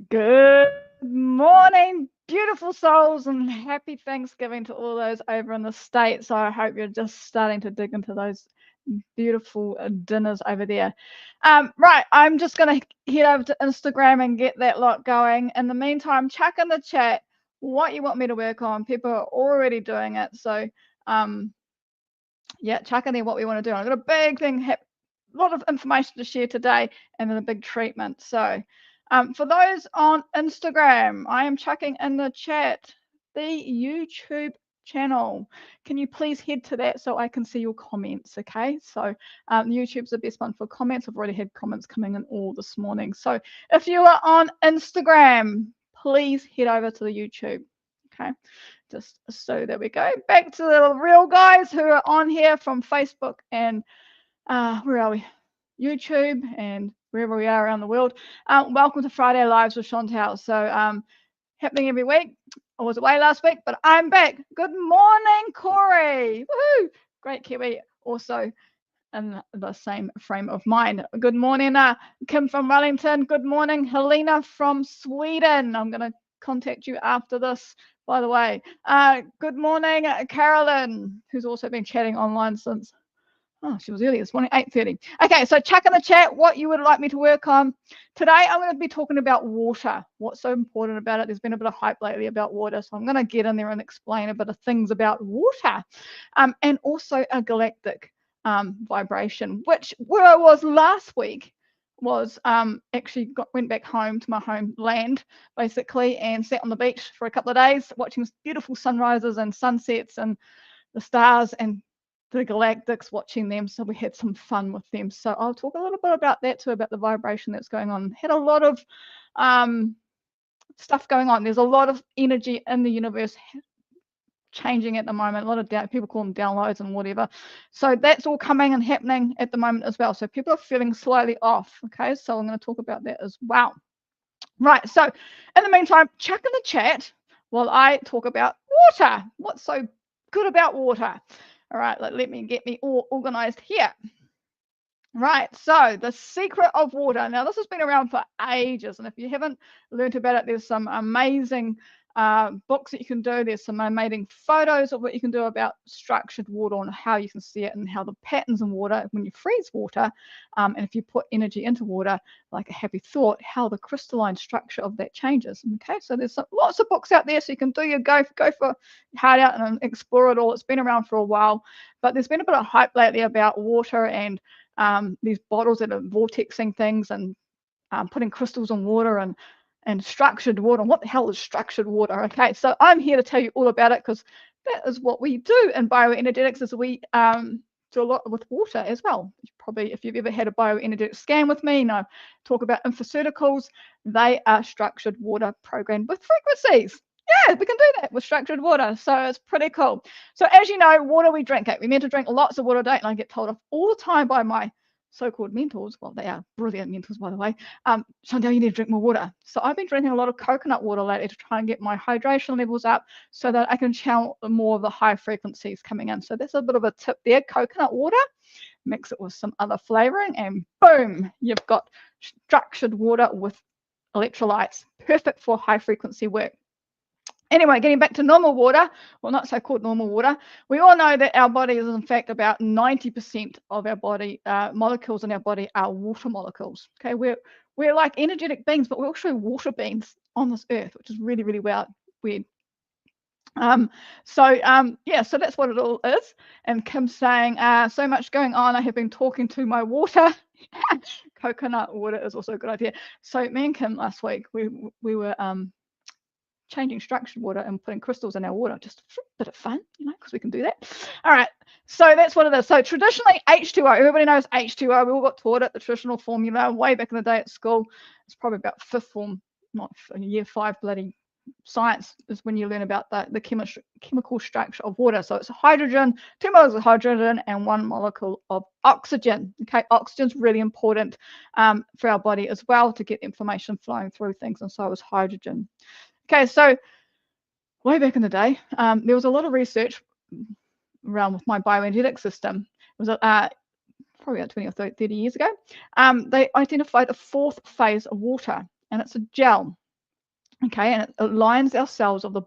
Good morning, beautiful souls, and happy Thanksgiving to all those over in the States. So I hope you're just starting to dig into those beautiful dinners over there. Right, I'm just going to head over to Instagram and get that lot going. In the meantime, chuck in the chat what you want me to work on. People are already doing it. So, yeah, chuck in there what we want to do. I've got a big thing, a lot of information to share today, and then a big treatment. So, for those on Instagram, I am chucking in the chat the YouTube channel. Can you please head to that so I can see your comments? Okay, so YouTube's the best one for comments. I've already had comments coming in all this morning. So if you are on Instagram, please head over to the YouTube. Okay, just so there we go. Back to the real guys who are on here from Facebook and where are we? YouTube and wherever we are around the world. Welcome to Friday Lives with Chantelle. So happening every week. I was away last week, but I'm back. Good morning, Corey. Woohoo! Great Kiwi. Also in the same frame of mind. Good morning, Kim from Wellington. Good morning, Helena from Sweden. I'm going to contact you after this, by the way. Good morning, Carolyn, who's also been chatting online since. Oh, she was early this morning, 8:30. Okay, so chuck in the chat what you would like me to work on. Today, I'm going to be talking about water. What's so important about it? There's been a bit of hype lately about water, so I'm going to get in there and explain a bit of things about water, and also a galactic vibration, which where I was last week was actually went back home to my homeland basically and sat on the beach for a couple of days watching beautiful sunrises and sunsets and the stars and the Galactics, watching them. So we had some fun with them. So I'll talk a little bit about that too, about the vibration that's going on. Had a lot of stuff going on. There's a lot of energy in the universe changing at the moment. A lot of people call them downloads and whatever. So that's all coming and happening at the moment as well. So people are feeling slightly off. Okay, so I'm going to talk about that as well. Right. So in the meantime, chuck in the chat while I talk about water. What's so good about water? All right, let me get me all organized here. Right, so the secret of water. Now, this has been around for ages, and if you haven't learned about it, there's some amazing books that you can do. There's some amazing photos of what you can do about structured water and how you can see it and how the patterns in water, when you freeze water, and if you put energy into water, like a happy thought, how the crystalline structure of that changes. Okay, so there's lots of books out there, so you can do your go for heart out and explore it all. It's been around for a while, but there's been a bit of hype lately about water and these bottles that are vortexing things and putting crystals in water and structured water. What the hell is structured water? Okay, so I'm here to tell you all about it because that is what we do in bioenergetics. Is we do a lot with water as well. Probably if you've ever had a bioenergetic scan with me and I talk about infoceuticals, they are structured water programmed with frequencies. Yeah, we can do that with structured water. So it's pretty cool. So as you know, water we drink it. We're meant to drink lots of water, don't and I get told off all the time by my so-called mentors. Well, they are brilliant mentors, by the way. Chantelle, you need to drink more water. So I've been drinking a lot of coconut water lately to try and get my hydration levels up so that I can channel more of the high frequencies coming in. So that's a bit of a tip there. Coconut water, mix it with some other flavoring, and boom, you've got structured water with electrolytes. Perfect for high frequency work. Anyway, getting back to normal water, well, not so-called normal water, we all know that our body is, in fact, about 90% of our body, molecules in our body are water molecules. Okay, we're like energetic beings, but we're also water beings on this earth, which is really, really weird. Yeah, so that's what it all is. And Kim's saying, so much going on. I have been talking to my water. Coconut water is also a good idea. So me and Kim last week, we were changing structured water and putting crystals in our water. Just a bit of fun, because we can do that. All right, so that's what it is. So traditionally, H2O, everybody knows H2O. We all got taught it, the traditional formula, way back in the day at school. It's probably about fifth form, not year 5 bloody science is when you learn about the chemical structure of water. So it's hydrogen, 2 molecules of hydrogen and 1 molecule of oxygen. Okay, oxygen's really important for our body as well to get information flowing through things, and so is hydrogen. Okay, so way back in the day, there was a lot of research around with my bioenergetic system. It was probably about 20 or 30 years ago. They identified a 4th phase of water, and it's a gel. okay, and it aligns our cells of the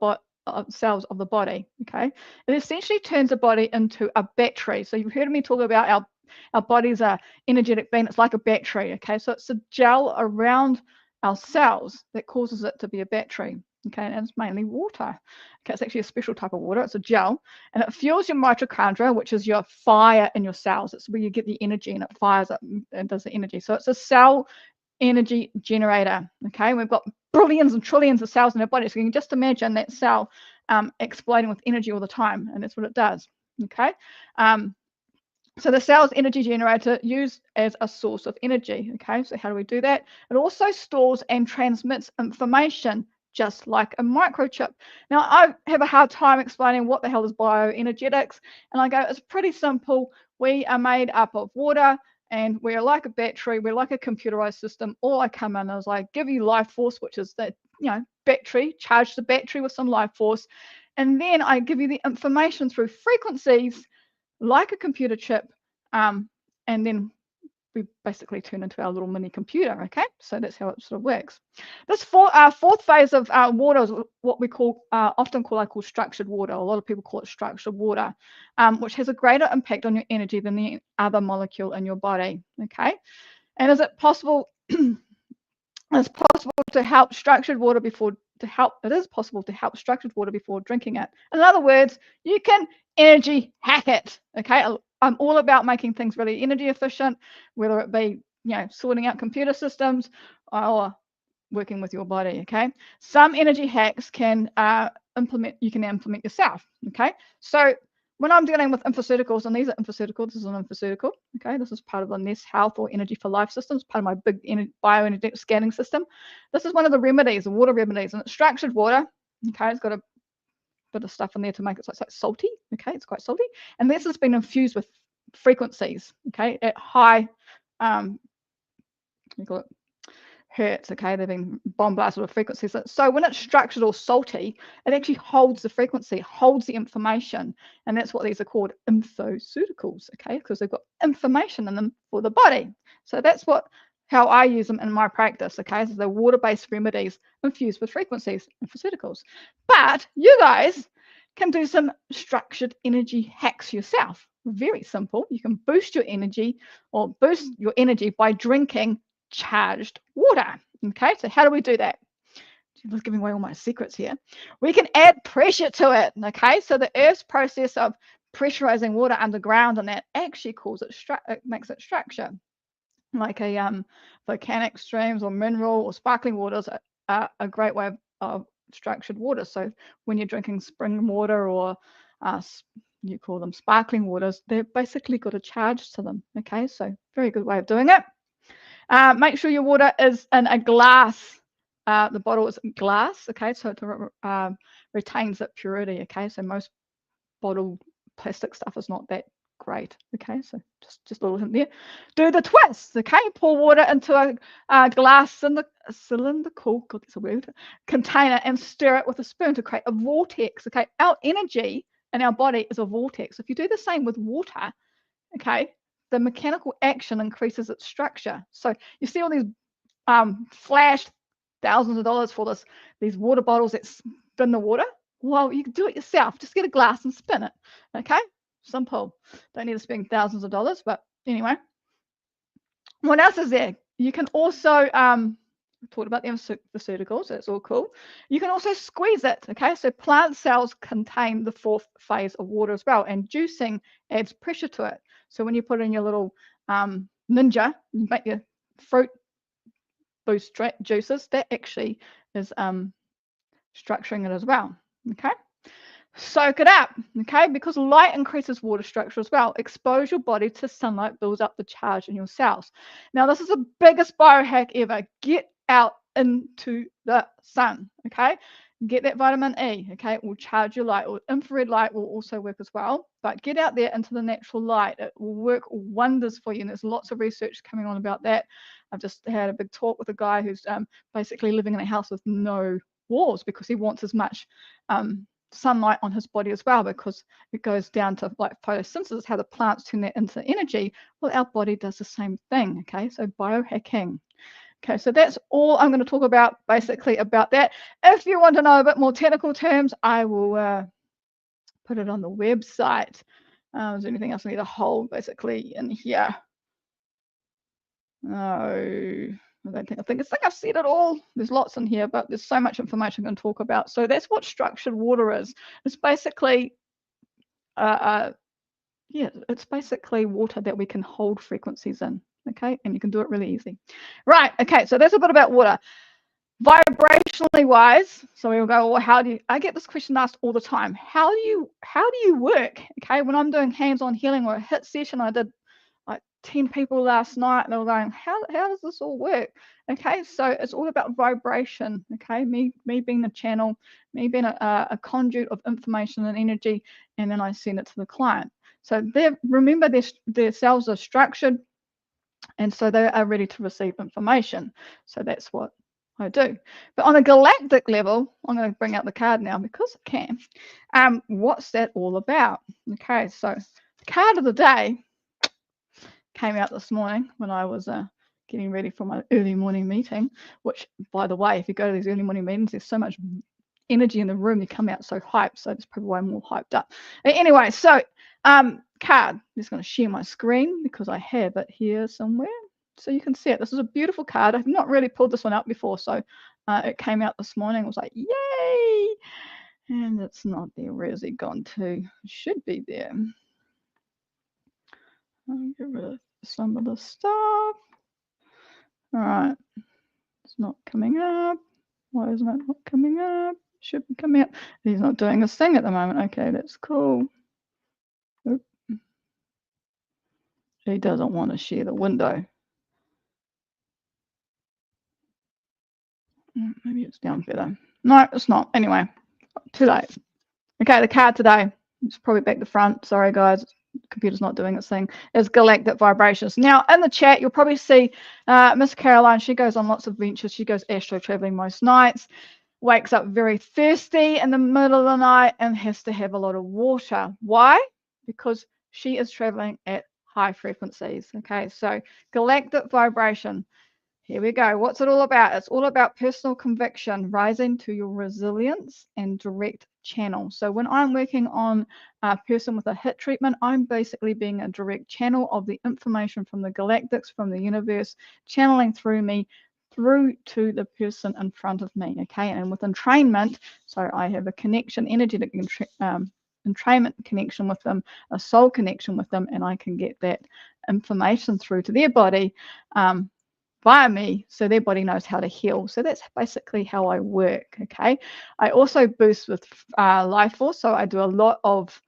body, okay. It essentially turns the body into a battery. So you've heard me talk about our bodies are energetic being. It's like a battery, okay. So it's a gel around our cells that causes it to be a battery, okay, and it's mainly water. Okay, it's actually a special type of water. It's a gel, and it fuels your mitochondria, which is your fire in your cells. It's where you get the energy, and it fires up and does the energy. So it's a cell energy generator, okay. We've got billions and trillions of cells in our body, so you can just imagine that cell exploding with energy all the time, and that's what it does, okay. So the cell's energy generator used as a source of energy, okay. So how do we do that? It also stores and transmits information, just like a microchip. Now, I have a hard time explaining what the hell is bioenergetics, and I go, it's pretty simple. We are made up of water, and we're like a battery. We're like a computerized system. All I come in is I give you life force, which is that, battery, charge the battery with some life force, and then I give you the information through frequencies like a computer chip, and then we basically turn into our little mini computer, okay. So that's how it sort of works. This fourth phase of water is what we often call structured water. A lot of people call it structured water, which has a greater impact on your energy than the other molecule in your body, okay. And is it possible it's possible to help structured water before it is possible to help structured water before drinking it. In other words, you can energy hack it, okay. I'm all about making things really energy efficient, whether it be sorting out computer systems or working with your body, okay. Some energy hacks can you can implement yourself, okay. So when I'm dealing with infoceuticals, and these are infoceuticals, this is an infoceutical, okay. This is part of the NEST Health or Energy for Life systems, part of my big bioenergetic scanning system. This is one of the remedies, the water remedies, and it's structured water, okay. It's got a bit of stuff in there to make it so it's like salty, okay. It's quite salty, and this has been infused with frequencies, okay, at high you call it hertz, okay. They've been bombarded with frequencies. So when it's structured or salty, it actually holds the frequency, holds the information, and that's what these are called, infoceuticals, okay, because they've got information in them for the body. So that's how I use them in my practice, okay. So they're water-based remedies infused with frequencies, infoceuticals. But you guys can do some structured energy hacks yourself. Very simple. You can boost your energy by drinking charged water, okay. So how do we do that? I'm giving away all my secrets here. We can add pressure to it, okay. So the Earth's process of pressurizing water underground, and that actually makes it structure, like volcanic streams or mineral or sparkling waters are a great way of structured water. So when you're drinking spring water or you call them sparkling waters, they've basically got a charge to them, okay. So very good way of doing it. Make sure your water is in a glass. The bottle is glass, okay, so it retains that purity, okay. So most bottled plastic stuff is not that great, okay. So just a little hint there. Do the twist, okay. Pour water into a glass cylindrical, God, that's a word, container, and stir it with a spoon to create a vortex, okay. Our energy in our body is a vortex. If you do the same with water, okay, the mechanical action increases its structure. So you see all these flashed thousands of dollars for these water bottles that spin the water. Well, you can do it yourself. Just get a glass and spin it. Okay, simple. Don't need to spend thousands of dollars, but anyway. What else is there? You can also talked about the infoceuticals. That's all cool. You can also squeeze it. Okay, so plant cells contain the fourth phase of water as well, and juicing adds pressure to it. So when you put in your little ninja, you make your fruit boost juices. That actually is structuring it as well. Okay, soak it up. Okay, because light increases water structure as well. Expose your body to sunlight builds up the charge in your cells. Now this is the biggest biohack ever. Get out into the sun. Okay, get that vitamin E. Okay, it will charge your light, or infrared light will also work as well, but get out there into the natural light. It will work wonders for you, and there's lots of research coming on about that. I've just had a big talk with a guy who's basically living in a house with no walls because he wants as much sunlight on his body as well, because it goes down to like photosynthesis, how the plants turn that into energy. Well, our body does the same thing. Okay, so biohacking. Okay, so that's all I'm going to talk about, basically, about that. If you want to know a bit more technical terms, I will put it on the website. Is there anything else I need to hold, basically, in here? No, I don't think. I think I've said it all. There's lots in here, but there's so much information I'm going to talk about. So that's what structured water is. It's basically yeah, it's basically water that we can hold frequencies in, okay? And you can do it really easy. Right, okay, so that's a bit about water. Vibrationally wise, so we'll go, well, how do you, I get this question asked all the time. How do you work? Okay, when I'm doing hands-on healing or a HIT session, I did like 10 people last night, and they were going, how does this all work? Okay, so it's all about vibration. Okay, me being the channel, me being a conduit of information and energy, and then I send it to the client. So remember, their cells are structured, and so they are ready to receive information. So that's what I do. But on a galactic level, I'm going to bring out the card now because I can. What's that all about? Okay, so the card of the day came out this morning when I was getting ready for my early morning meeting, which, by the way, if you go to these early morning meetings, there's so much energy in the room, you come out so hyped. So that's probably why I'm more hyped up. Anyway, so card. I'm just going to share my screen because I have it here somewhere so you can see it. This is a beautiful card. I've not really pulled this one out before, so it came out this morning. I was like, yay! And it's not there. Where's it gone to? It should be there. I'll get rid of some of the stuff. All right, it's not coming up. Why isn't it not coming up? Should be coming up. He's not doing his thing at the moment. Okay, that's cool. Oop. He doesn't want to share the window. Maybe it's down better. No, it's not. Anyway, too late. Okay, the card today, it's probably back to front. Sorry, guys. The computer's not doing its thing. Is Galactic Vibrations. Now, in the chat, you'll probably see Miss Caroline. She goes on lots of ventures. She goes astro traveling most nights. Wakes up very thirsty in the middle of the night and has to have a lot of water. Why? Because she is traveling at high frequencies. Okay, so galactic vibration. Here we go. What's it all about? It's all about personal conviction, rising to your resilience and direct channel. So when I'm working on a person with a HIT treatment, I'm basically being a direct channel of the information from the galactics, from the universe, channeling through me through to the person in front of me. Okay, and with entrainment, so I have a connection, energetic entrainment connection with them, a soul connection with them, and I can get that information through to their body via me, so their body knows how to heal. So that's basically how I work. Okay, I also boost with life force, so I do a lot of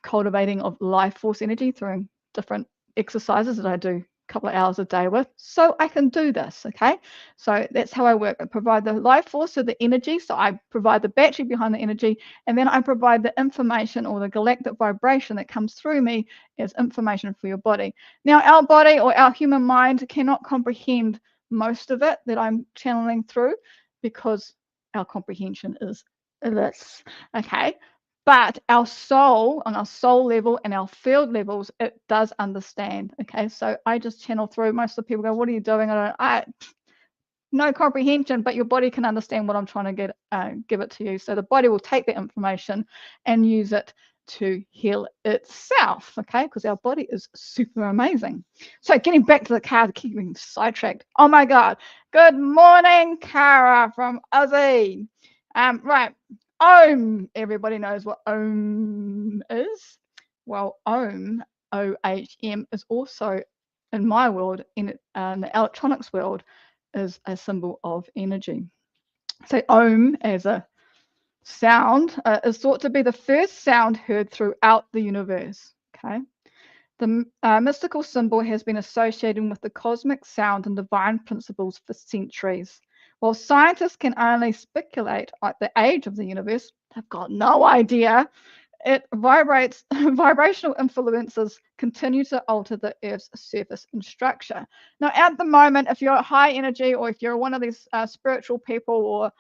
cultivating of life force energy through different exercises that I do a couple of hours a day with, so I can do this. Okay, so that's how I work. I provide the life force, so the energy, so I provide the battery behind the energy, and then I provide the information or the galactic vibration that comes through me as information for your body. Now, our body or our human mind cannot comprehend most of it that I'm channeling through because our comprehension is this. Okay, but our soul, on our soul level and our field levels, it does understand. Okay, so I just channel through. Most of the people go, what are you doing? No comprehension, but your body can understand what I'm trying to give it to you. So the body will take the information and use it to heal itself, okay, because our body is super amazing. So getting back to the card, keeping sidetracked. Oh my God. Good morning, Cara from Aussie. Right. Om. Everybody knows what Om is. Well, Om, OHM, is also, in my world, in the electronics world, is a symbol of energy. So Om as a sound is thought to be the first sound heard throughout the universe. Okay, the mystical symbol has been associated with the cosmic sound and divine principles for centuries. While scientists can only speculate at the age of the universe, they've got no idea. It vibrates. Vibrational influences continue to alter the Earth's surface and structure. Now, at the moment, if you're high energy, or if you're one of these spiritual people, or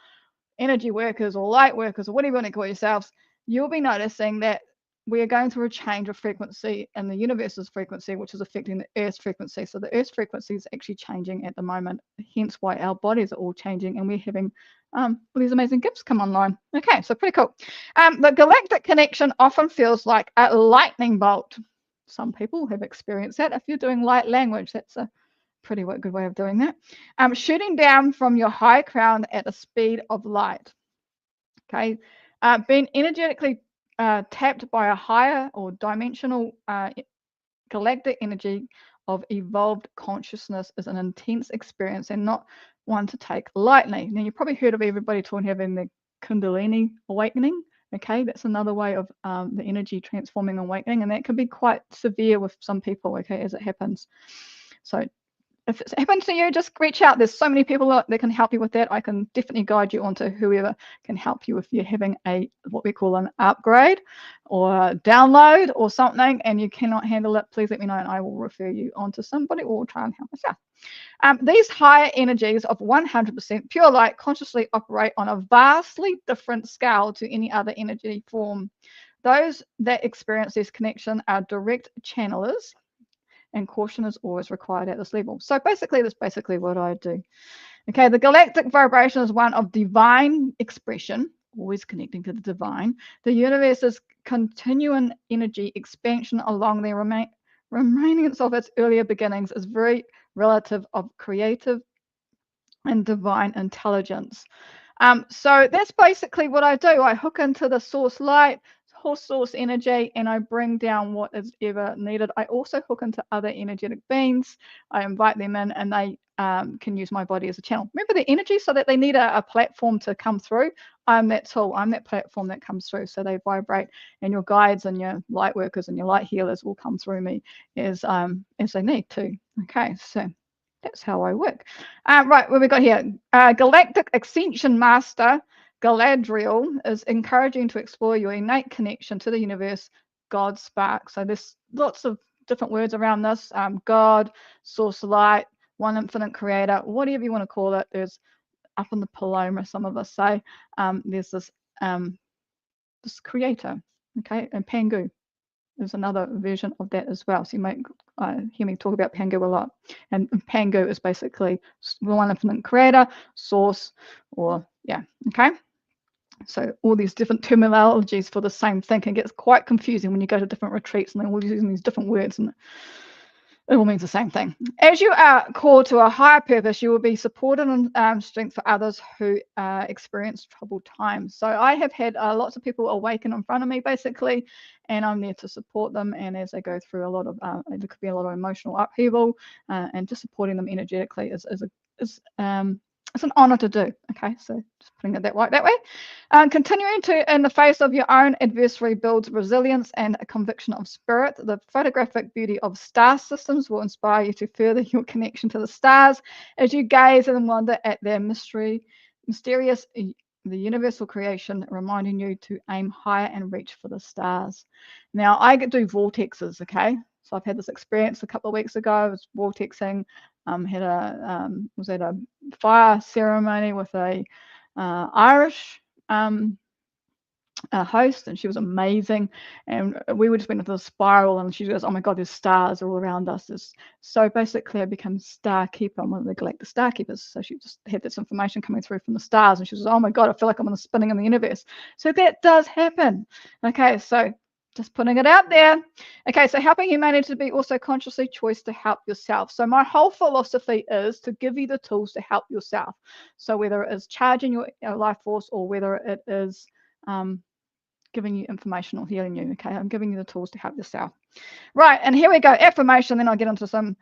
energy workers, or light workers, or whatever you want to call yourselves, you'll be noticing that we are going through a change of frequency in the universe's frequency, which is affecting the Earth's frequency. So the Earth's frequency is actually changing at the moment, hence why our bodies are all changing, and we're having all these amazing gifts come online. Okay, so pretty cool. The galactic connection often feels like a lightning bolt. Some people have experienced that. If you're doing light language, that's a pretty good way of doing that. Shooting down from your high crown at the speed of light. Okay, being energetically tapped by a higher or dimensional galactic energy of evolved consciousness is an intense experience and not one to take lightly. Now, you've probably heard of everybody talking having the Kundalini awakening. Okay, that's another way of the energy transforming awakening, and that can be quite severe with some people, okay, as it happens. So if it happens to you, just reach out. There's so many people that can help you with that. I can definitely guide you onto whoever can help you if you're having a what we call an upgrade or a download or something and you cannot handle it. Please let me know and I will refer you onto somebody or try and help myself. These higher energies of 100% pure light consciously operate on a vastly different scale to any other energy form. Those that experience this connection are direct channelers, and caution is always required at this level. So basically, that's basically what I do. Okay, the galactic vibration is one of divine expression, always connecting to the divine. The universe's continuing energy expansion along the remainings of its earlier beginnings is very relative of creative and divine intelligence. So that's basically what I do. I hook into the source light, source energy, and I bring down what is ever needed. I also hook into other energetic beings. I invite them in and they can use my body as a channel. Remember the energy, so that they need a platform to come through. I'm that tool. I'm that platform that comes through. So they vibrate, and your guides and your light workers and your light healers will come through me as they need to. Okay, so that's how I work. Right, what we got here? Galactic Ascension Master Galadriel is encouraging to explore your innate connection to the universe, God spark. So there's lots of different words around this. God, source light, one infinite creator, whatever you want to call it. There's up in the Paloma, some of us say, there's this creator, okay, and Pangu. There's another version of that as well. So you might hear me talk about Pangu a lot. And Pangu is basically one infinite creator, source, or yeah, okay? So all these different terminologies for the same thing. It gets quite confusing when you go to different retreats and they're all using these different words and it all means the same thing. As you are called to a higher purpose, you will be supported and strength for others who experience troubled times. So I have had lots of people awaken in front of me, basically, and I'm there to support them. And as they go through a lot of, there could be a lot of emotional upheaval, and just supporting them energetically is it's an honor to do. Okay, so just putting it that way. Continuing to, in the face of your own adversary, builds resilience and a conviction of spirit. The photographic beauty of star systems will inspire you to further your connection to the stars as you gaze and wonder at their mysterious, the universal creation, reminding you to aim higher and reach for the stars. Now, I do vortexes, okay? So I've had this experience a couple of weeks ago. I was vortexing, was at a fire ceremony with a Irish host, and she was amazing. And we were just went into the spiral, and she goes, "Oh my God, there's stars all around us." So basically, I became star keeper. I'm one of the galactic star keepers. So she just had this information coming through from the stars, and she was, "Oh my God, I feel like I'm spinning in the universe." So that does happen. Okay, so just putting it out there. Okay, so helping humanity to be also consciously choice to help yourself. So my whole philosophy is to give you the tools to help yourself. So whether it is charging your life force or whether it is giving you information or healing you. Okay, I'm giving you the tools to help yourself. Right, and here we go. Affirmation, then I'll get into some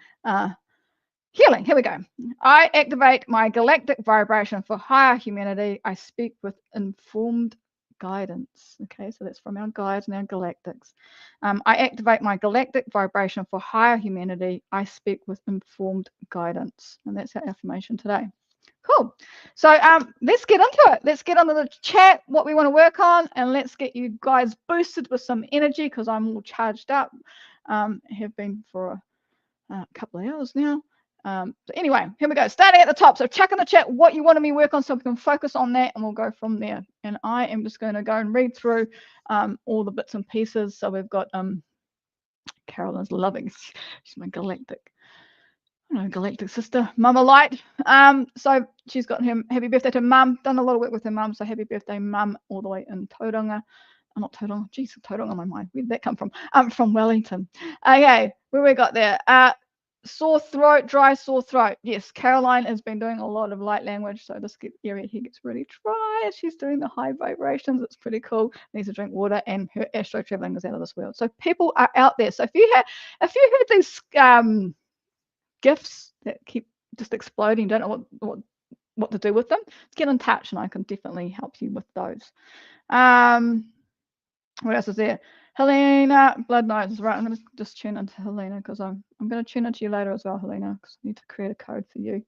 healing. Here we go. I activate my galactic vibration for higher humanity. I speak with informed guidance. Okay, so that's from our guides and our galactics. I activate my galactic vibration for higher humanity. I speak with informed guidance. And that's our affirmation today. Cool. So let's get into it. Let's get into the chat, what we want to work on, and let's get you guys boosted with some energy because I'm all charged up. Have been for a couple of hours now. So anyway, here we go. Starting at the top. So check in the chat what you wanted me to work on so we can focus on that and we'll go from there. And I am just going to go and read through all the bits and pieces. So we've got Carolyn's loving. She's my galactic. Galactic sister, Mama Light. So she's got him. Happy birthday to Mum. Done a lot of work with her mum. So happy birthday, Mum, all the way in Tauranga. Not Tauranga. Geez, Tauranga on my mind. Where did that come from? From Wellington. Okay, where we got there? Sore throat, dry sore throat. Yes, Caroline has been doing a lot of light language. So this area here gets really dry. She's doing the high vibrations. It's pretty cool. Needs to drink water, and her astro traveling is out of this world. So people are out there. So if you heard these gifts that keep just exploding, don't know what to do with them, get in touch and I can definitely help you with those. What else is there? Helena, blood nodes, right? I'm going to just tune into Helena because I'm going to tune into you later as well, Helena, because I need to create a code for you.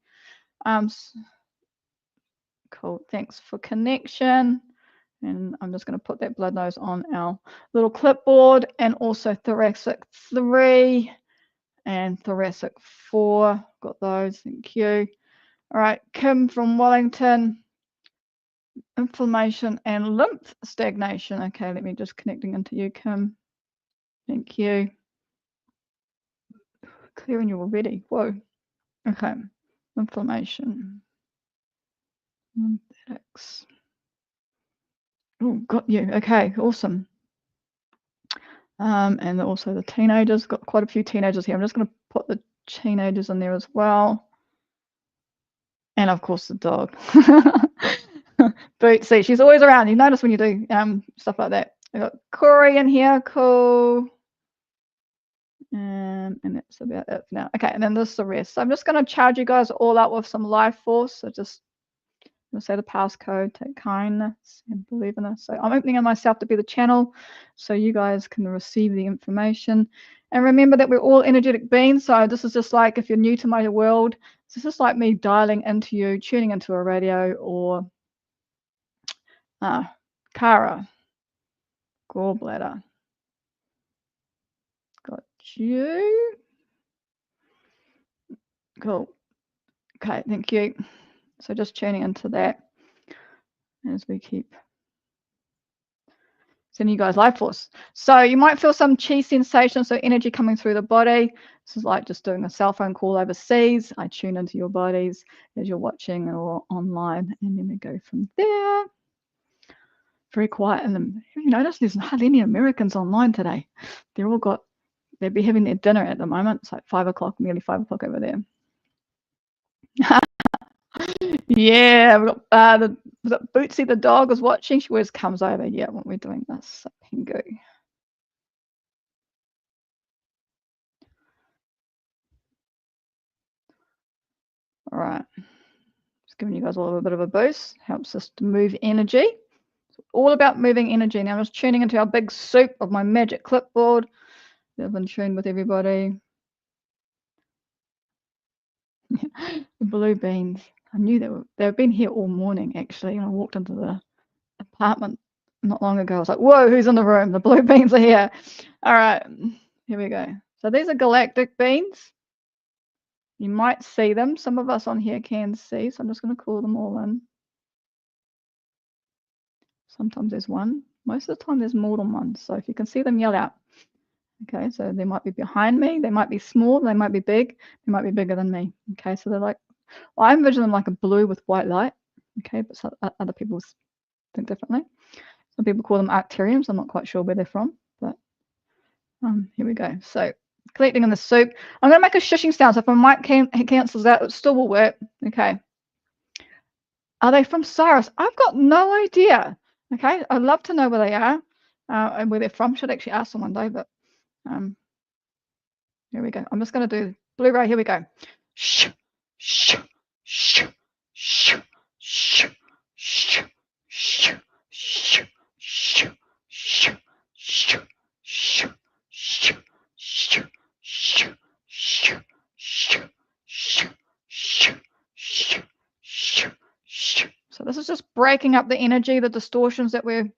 Cool, thanks for connection. And I'm just going to put that blood nose on our little clipboard, and also thoracic 3 and thoracic 4. Got those, thank you. All right, Kim from Wellington. Inflammation and lymph stagnation. Okay, let me just connecting into you, Kim. Thank you. Clearing you already. Whoa. Okay. Inflammation. Lymphatics. Oh, got you. Okay, awesome. And also the teenagers. Got quite a few teenagers here. I'm just going to put the teenagers in there as well. And of course the dog. Bootsy, she's always around. You notice when you do stuff like that. I got Corey in here, cool. And that's about it for now. Okay, and then this is the rest. So I'm just going to charge you guys all up with some life force. So just I'm going to say the passcode, take kindness and believe in us. So I'm opening myself to be the channel so you guys can receive the information. And remember that we're all energetic beings. So this is just like, if you're new to my world, this is like me dialing into you, tuning into a radio, or Kara, gallbladder. Got you. Cool. Okay, thank you. So just tuning into that as we keep sending you guys life force. So you might feel some chi sensation, so energy coming through the body. This is like just doing a cell phone call overseas. I tune into your bodies as you're watching or online, and then we go from there. Very quiet. And then you notice there's hardly any Americans online today. They'd be having their dinner at the moment. It's like 5 o'clock, nearly 5 o'clock over there. Yeah, we've got Bootsy the dog is watching. She always comes over. Yeah, when we're doing this, Pingu. All right, just giving you guys a little bit of a boost. Helps us to move energy. It's all about moving energy. Now I'm just tuning into our big soup of my magic clipboard. I've been tuned with everybody. The blue beans. I knew they've been here all morning actually. And I walked into the apartment not long ago. I was like, whoa, who's in the room? The blue beans are here. All right, here we go. So these are galactic beans. You might see them. Some of us on here can see. So I'm just going to call them all in. Sometimes there's one. Most of the time there's more than one. So if you can see them, yell out. Okay, so they might be behind me. They might be small. They might be big. They might be bigger than me. Okay, so they're like, well, I envision them like a blue with white light. Okay, but some other people think differently. Some people call them arcturiums. I'm not quite sure where they're from, but here we go. So collecting in the soup. I'm going to make a shushing sound. So if my mic cancels out, it still will work. Okay. Are they from Cyrus? I've got no idea. Okay, I'd love to know where they are and where they're from. Should actually ask them one day, but here we go. I'm just going to do Blu-ray. Here we go. Shh, shh, shh, shh, shh, shh, shh, shh, shh, shh, shh, shh, shh, shh, shh, shh, shh, shh, shh, shh. So this is just breaking up the energy, the distortions that we've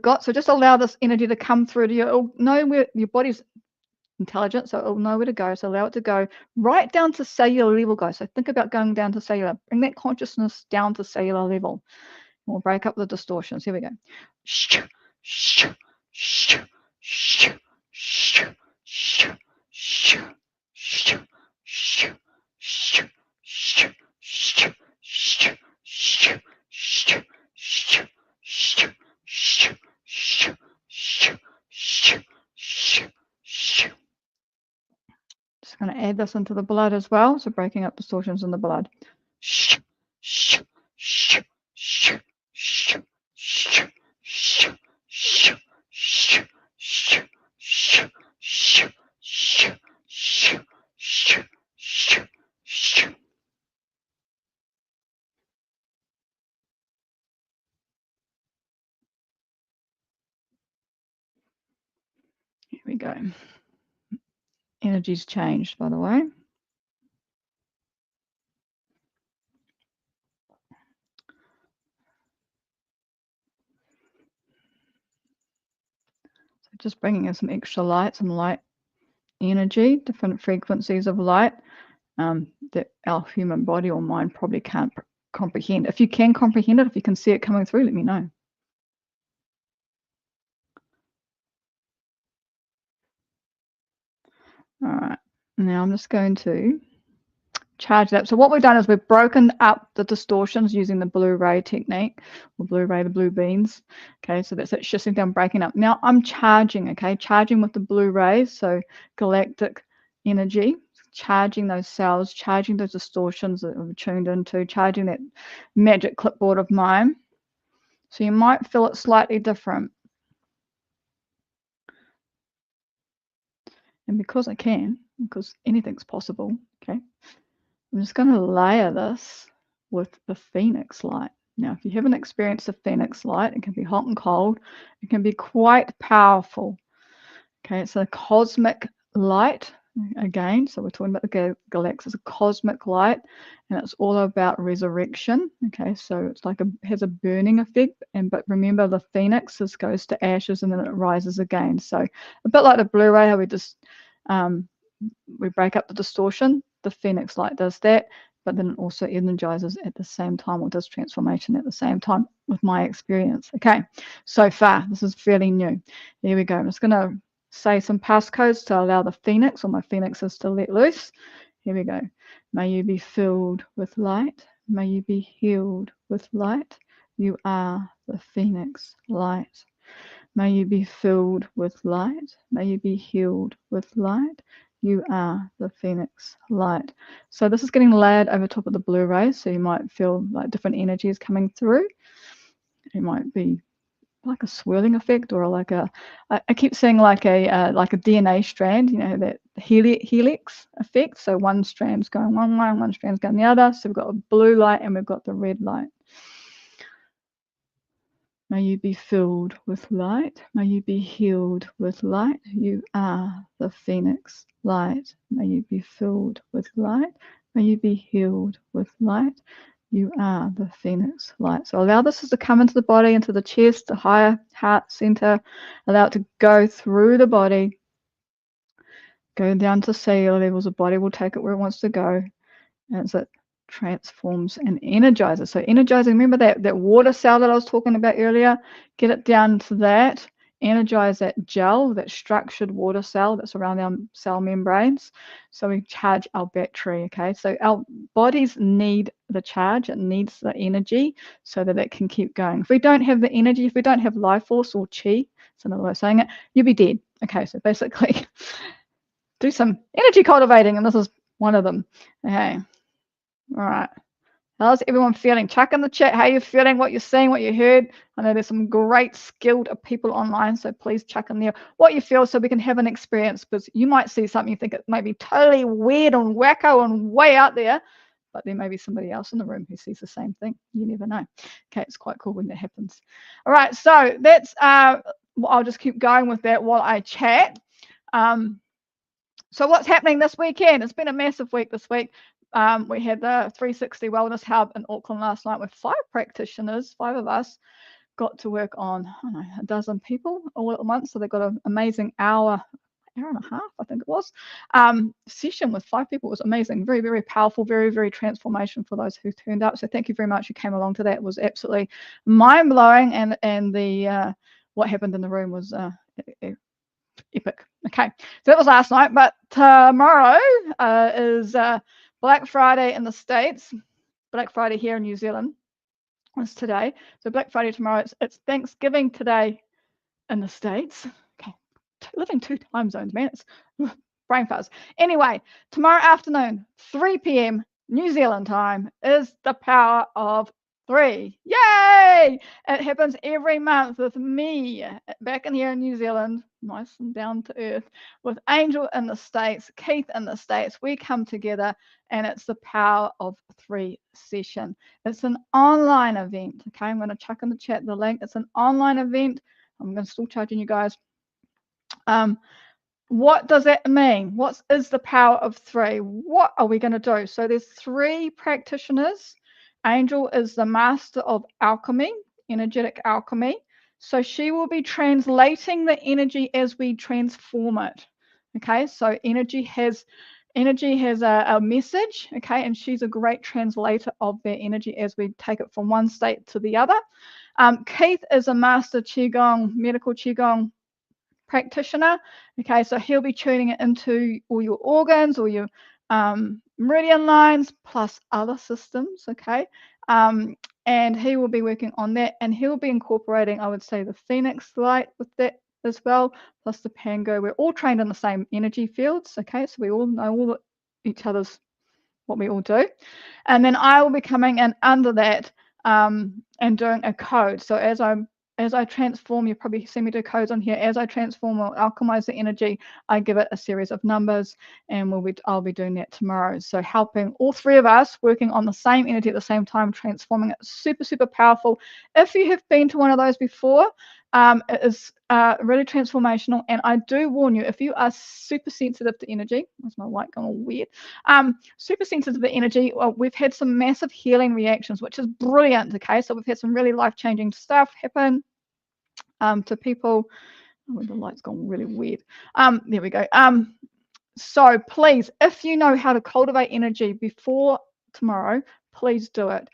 got. So just allow this energy to come through to you. Know where your body's intelligent, so it'll know where to go. So allow it to go right down to cellular level. Go. So think about going down to cellular. Bring that consciousness down to cellular level. We'll break up the distortions. Here we go. Just going to add this into the blood as well. So breaking up distortions in the blood. Here we go. Energy's changed, by the way. So just bringing in some extra light, some light energy, different frequencies of light that our human body or mind probably can't comprehend. If you can comprehend it, if you can see it coming through, let me know. All right, now I'm just going to charge that. So what we've done is we've broken up the distortions using the blue ray technique, or blue ray, the blue beams. Okay, so that's it, shifting down, breaking up. Now I'm charging, okay, charging with the blue rays, so galactic energy, charging those cells, charging those distortions that we've tuned into, charging that magic clipboard of mine. So you might feel it slightly different. And because I can, because anything's possible, okay, I'm just going to layer this with the Phoenix light. Now, if you haven't experienced the Phoenix light, it can be hot and cold. It can be quite powerful. Okay, it's a cosmic light again. So we're talking about the galaxy. It's a cosmic light, and it's all about resurrection. Okay, so it's like has a burning effect. But remember, the Phoenix goes to ashes and then it rises again. So a bit like the Blu-ray, how we just we break up the distortion. The Phoenix light does that, but then it also energizes at the same time, or does transformation at the same time, with my experience. Okay, so far this is fairly new. There we go. I'm just going to say some passcodes to allow the Phoenix, or my Phoenixes, to let loose. Here we go. May you be filled with light. May you be healed with light. You are the Phoenix light. May you be filled with light. May you be healed with light. You are the Phoenix light. So this is getting layered over top of the Blu-ray, so you might feel like different energies coming through. It might be like a swirling effect, or like I keep saying like a DNA strand, you know, that helix effect. So one strand's going one way, one strand's going the other. So we've got a blue light and we've got the red light. May you be filled with light. May you be healed with light. You are the Phoenix light. May you be filled with light. May you be healed with light. You are the Phoenix light. So allow this to come into the body, into the chest, the higher heart center. Allow it to go through the body, go down to cellular levels. The body will take it where it wants to go. And as it transforms and energizes. So energizing, remember that water cell that I was talking about earlier? Get it down to that. Energize that gel, that structured water cell that's around our cell membranes. So we charge our battery, okay? So our bodies need the charge. It needs the energy so that it can keep going. If we don't have the energy, if we don't have life force or chi, it's another way of saying it, you'll be dead. Okay, so basically do some energy cultivating, and this is one of them. Okay. All right. How's everyone feeling? Chuck in the chat how you're feeling, what you're seeing, what you heard. I know there's some great skilled people online, so please chuck in there what you feel so we can have an experience, because you might see something you think it may be totally weird and wacko and way out there, but there may be somebody else in the room who sees the same thing. You never know. Okay, it's quite cool when that happens. All right, so that's I'll just keep going with that while I chat. So what's happening this weekend? It's been a massive week this week. We had the 360 Wellness Hub in Auckland last night with 5 practitioners. 5 of us got to work on, I don't know, a dozen people all at once. So they got an amazing hour hour and a half, I think it was, session with 5 people. It was amazing. Very, very powerful, very, very transformation for those who turned up. So thank you very much who came along to that. It was absolutely mind-blowing, and the what happened in the room was epic. Okay, so that was last night, but tomorrow is Black Friday in the States. Black Friday here in New Zealand is today. So Black Friday tomorrow. It's Thanksgiving today in the States. Okay, living 2 time zones, man. It's brain fuzz. Anyway, tomorrow afternoon, 3 p.m. New Zealand time, is the power of 3. Yay! It happens every month with me back in here in New Zealand, nice and down to earth, with Angel in the States, Keith in the States. We come together and it's the power of 3 session. It's an online event. Okay, I'm going to chuck in the chat the link. It's an online event. I'm going to still charging you guys. What does that mean? What is the power of 3? What are we going to do? So there's 3 practitioners. Angel is the master of alchemy, energetic alchemy. So she will be translating the energy as we transform it. Okay, so energy has a message, okay, and she's a great translator of that energy as we take it from one state to the other. Keith is a master Qigong, medical Qigong practitioner. Okay, so he'll be tuning it into all your organs, all your meridian lines, plus other systems. Okay, and he will be working on that, and he'll be incorporating, I would say, the Phoenix light with that as well, plus the Pango. We're all trained in the same energy fields. Okay, so we all know all each other's what we all do, and then I will be coming in under that and doing a code. So as I transform, you probably see me do codes on here. As I transform or alchemize the energy, I give it a series of numbers, and I'll be doing that tomorrow. So helping all 3 of us working on the same energy at the same time, transforming it. Super, super powerful. If you have been to one of those before, it is really transformational. And I do warn you, if you are super sensitive to energy, where's my light going all weird? Super sensitive to energy, we've had some massive healing reactions, which is brilliant. Okay, so we've had some really life-changing stuff happen to people. Oh, the light's gone really weird. There we go. So please, if you know how to cultivate energy before tomorrow, please do it.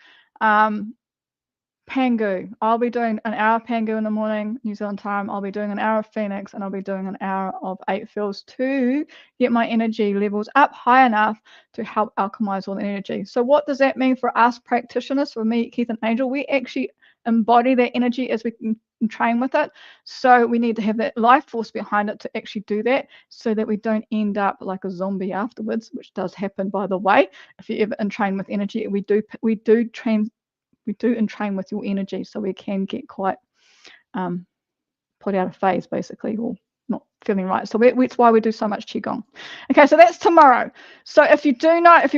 Pangu. I'll be doing an hour of Pangu in the morning, New Zealand time. I'll be doing an hour of Phoenix, and I'll be doing an hour of 8 fields to get my energy levels up high enough to help alchemize all the energy. So what does that mean for us practitioners, for me, Keith and Angel? We actually embody that energy as we can train with it. So we need to have that life force behind it to actually do that, so that we don't end up like a zombie afterwards, which does happen, by the way. If you ever train with energy, we do train with your energy, so we can get quite put out of phase, basically, or not feeling right. So that's why we do so much Qigong. Okay, so that's tomorrow. So if you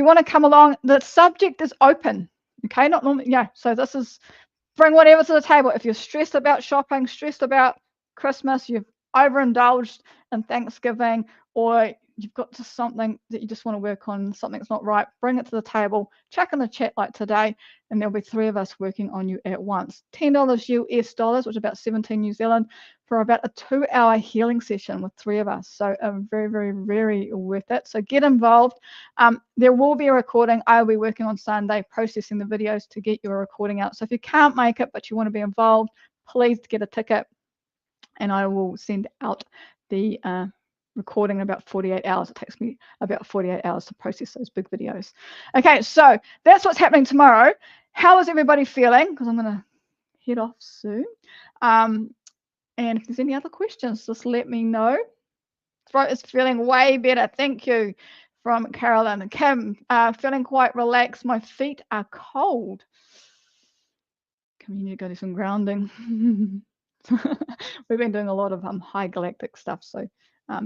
want to come along, the subject is open. Okay, not normally, yeah. So this is bring whatever to the table. If you're stressed about shopping, stressed about Christmas, you've overindulged in Thanksgiving, or you've got just something that you just want to work on, something's not right, bring it to the table, check in the chat like today, and there'll be 3 of us working on you at once. $10 US dollars, which is about 17 New Zealand, for about a 2-hour healing session with 3 of us. So very, very, very worth it. So get involved. There will be a recording. I'll be working on Sunday, processing the videos to get your recording out. So if you can't make it, but you want to be involved, please get a ticket, and I will send out the recording in about 48 hours. It takes me about 48 hours to process those big videos. Okay, so that's what's happening tomorrow. How is everybody feeling? Because I'm going to head off soon. And if there's any other questions, just let me know. Throat is feeling way better. Thank you, from Carolyn. Kim, feeling quite relaxed. My feet are cold. Kim, you need to go do some grounding. We've been doing a lot of high galactic stuff, so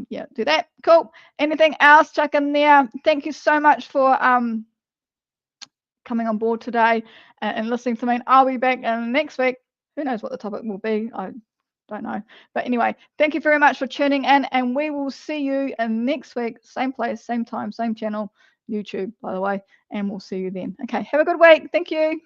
yeah, do that. Cool. Anything else, chuck in there. Thank you so much for coming on board today and listening to me. And I'll be back next week. Who knows what the topic will be? I don't know. But anyway, thank you very much for tuning in, and we will see you next week, same place, same time, same channel, YouTube, by the way, and we'll see you then. Okay, have a good week. Thank you.